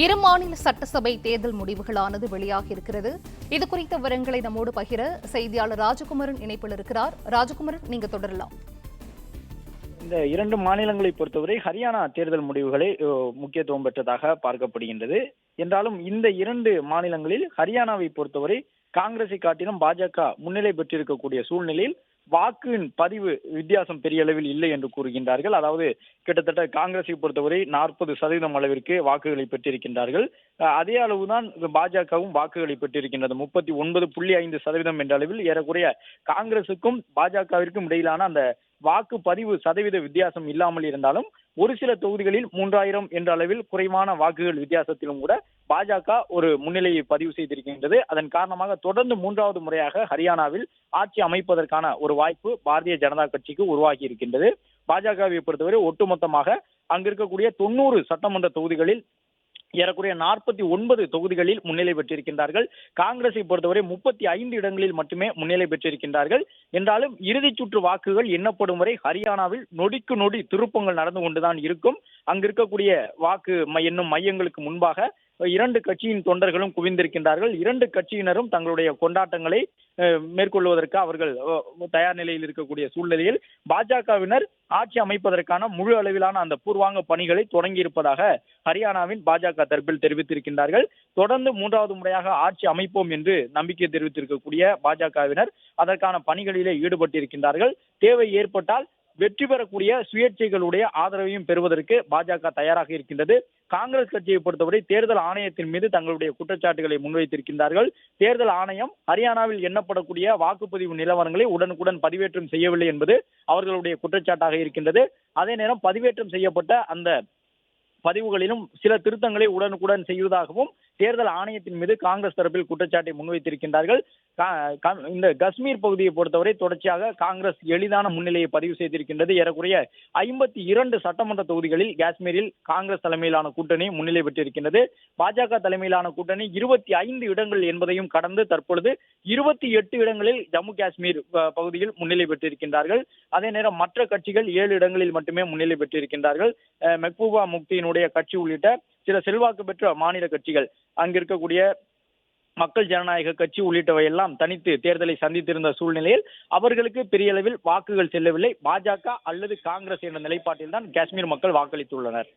இரு மாநில சட்டசபை தேர்தல் முடிவுகளானது வெளியாகி இருக்கிறது. இது குறித்த விவரங்களை நம்மோடு பகிர செய்தியாளர் ராஜகுமரன் இணைப்பில் இருக்கிறார். ராஜகுமரன், நீங்க தொடரலாம். இந்த இரண்டு மாநிலங்களை பொறுத்தவரை ஹரியானா தேர்தல் முடிவுகளை முக்கியத்துவம் பெற்றதாக பார்க்கப்படுகின்றது. என்றாலும் இந்த இரண்டு மாநிலங்களில் ஹரியானாவை பொறுத்தவரை காங்கிரஸை காட்டிலும் பாஜக முன்னிலை பெற்றிருக்கக்கூடிய சூழ்நிலையில் வாக்கின் பதிவு வித்தியாசம் பெரிய அளவில் இல்லை என்று கூறுகின்றார்கள். அதாவது கிட்டத்தட்ட காங்கிரஸை பொறுத்தவரை 40% அளவிற்கு வாக்குகளை பெற்றிருக்கின்றார்கள். அதே அளவுதான் பாஜகவும் வாக்குகளை பெற்றிருக்கின்றது. 39.5% என்ற அளவில் ஏறக்குறைய காங்கிரசுக்கும் பாஜகவிற்கும் இடையிலான அந்த வாக்கு பதிவு சதவீத வித்தியாசம் இல்லாமல் இருந்தாலும் ஒரு சில தொகுதிகளில் 3000 என்ற அளவில் குறைவான வாக்குகள் வித்தியாசத்திலும் கூட பாஜக ஒரு முன்னிலையை பதிவு செய்திருக்கின்றது. அதன் காரணமாக தொடர்ந்து 3வது முறையாக ஹரியானாவில் ஆட்சி அமைப்பதற்கான ஒரு வாய்ப்பு பாரதிய ஜனதா கட்சிக்கு உருவாகி இருக்கின்றது. பாஜகவை பொறுத்தவரை ஒட்டுமொத்தமாக அங்கு இருக்கக்கூடிய 90 சட்டமன்ற தொகுதிகளில் ஏறக்குறைய 49 தொகுதிகளில் முன்னிலை பெற்றிருக்கின்றார்கள். காங்கிரஸை பொறுத்தவரை 35 இடங்களில் மட்டுமே முன்னிலை பெற்றிருக்கின்றார்கள். என்றாலும் இறுதி சுற்று வாக்குகள் எண்ணப்படும் வரை ஹரியானாவில் நொடிக்கு நொடி திருப்பங்கள் நடந்து கொண்டுதான் இருக்கும். அங்கு இருக்கக்கூடிய வாக்கு எண்ணும் மையங்களுக்கு முன்பாக இரண்டு கட்சியின் தொண்டர்களும் குவிந்திருக்கின்றார்கள். இரண்டு கட்சியினரும் தங்களுடைய கொண்டாட்டங்களை மேற்கொள்வதற்கு அவர்கள் தயார் நிலையில் இருக்கக்கூடிய சூழ்நிலையில் பாஜகவினர் ஆட்சி அமைப்பதற்கான முழு அளவிலான அந்த பூர்வாங்க பணிகளை தொடங்கி இருப்பதாக ஹரியானாவின் பாஜக தரப்பில் தெரிவித்திருக்கின்றார்கள். தொடர்ந்து 3வது முறையாக ஆட்சி அமைப்போம் என்று நம்பிக்கை தெரிவித்திருக்கக்கூடிய பாஜகவினர் அதற்கான பணிகளிலே ஈடுபட்டிருக்கின்றார்கள். தேவை ஏற்பட்டால் வெற்றி பெறக்கூடிய சுயேட்சைகளுடைய ஆதரவையும் பெறுவதற்கு பாஜக தயாராக இருக்கின்றது. காங்கிரஸ் கட்சியை பொறுத்தவரை தேர்தல் ஆணையத்தின் மீது தங்களுடைய குற்றச்சாட்டுகளை முன்வைத்திருக்கின்றார்கள். தேர்தல் ஆணையம் ஹரியானாவில் எண்ணப்படக்கூடிய வாக்குப்பதிவு நிலவரங்களை உடனுக்குடன் பதிவேற்றம் செய்யவில்லை என்பது அவர்களுடைய குற்றச்சாட்டாக இருக்கின்றது. அதே நேரம் பதிவேற்றம் செய்யப்பட்ட அந்த பதிவுகளிலும் சில திருத்தங்களை உடனுக்குடன் செய்வதாகவும் தேர்தல் ஆணையத்தின் மீது காங்கிரஸ் தரப்பில் குற்றச்சாட்டை முன்வைத்திருக்கின்றார்கள். இந்த காஷ்மீர் பகுதியை பொறுத்தவரை தொடர்ச்சியாக காங்கிரஸ் எளிதான முன்னிலையை பதிவு செய்திருக்கின்றது. ஏறக்குறைய 52 சட்டமன்ற தொகுதிகளில் காஷ்மீரில் காங்கிரஸ் தலைமையிலான கூட்டணி முன்னிலை பெற்றிருக்கின்றது. பாஜக தலைமையிலான கூட்டணி 25 இடங்கள் என்பதையும் கடந்து தற்பொழுது 28 இடங்களில் ஜம்மு காஷ்மீர் பகுதியில் முன்னிலை பெற்றிருக்கின்றார்கள். அதே நேரம் மற்ற கட்சிகள் 7 இடங்களில் மட்டுமே முன்னிலை பெற்றிருக்கின்றார்கள். மெஹ்பூபா முஃப்தியினுடைய கட்சி உள்ளிட்ட சில செல்வாக்கு பெற்ற மாநில கட்சிகள், அங்கு இருக்கக்கூடிய மக்கள் ஜனநாயக கட்சி உள்ளிட்டவை எல்லாம் தனித்து தேர்தலை சந்தித்திருந்த சூழ்நிலையில் அவர்களுக்கு பெரிய அளவில் வாக்குகள் செல்லவில்லை. பாஜக அல்லது காங்கிரஸ் என்ற நிலைப்பாட்டில் தான் காஷ்மீர் மக்கள் வாக்களித்துள்ளனர்.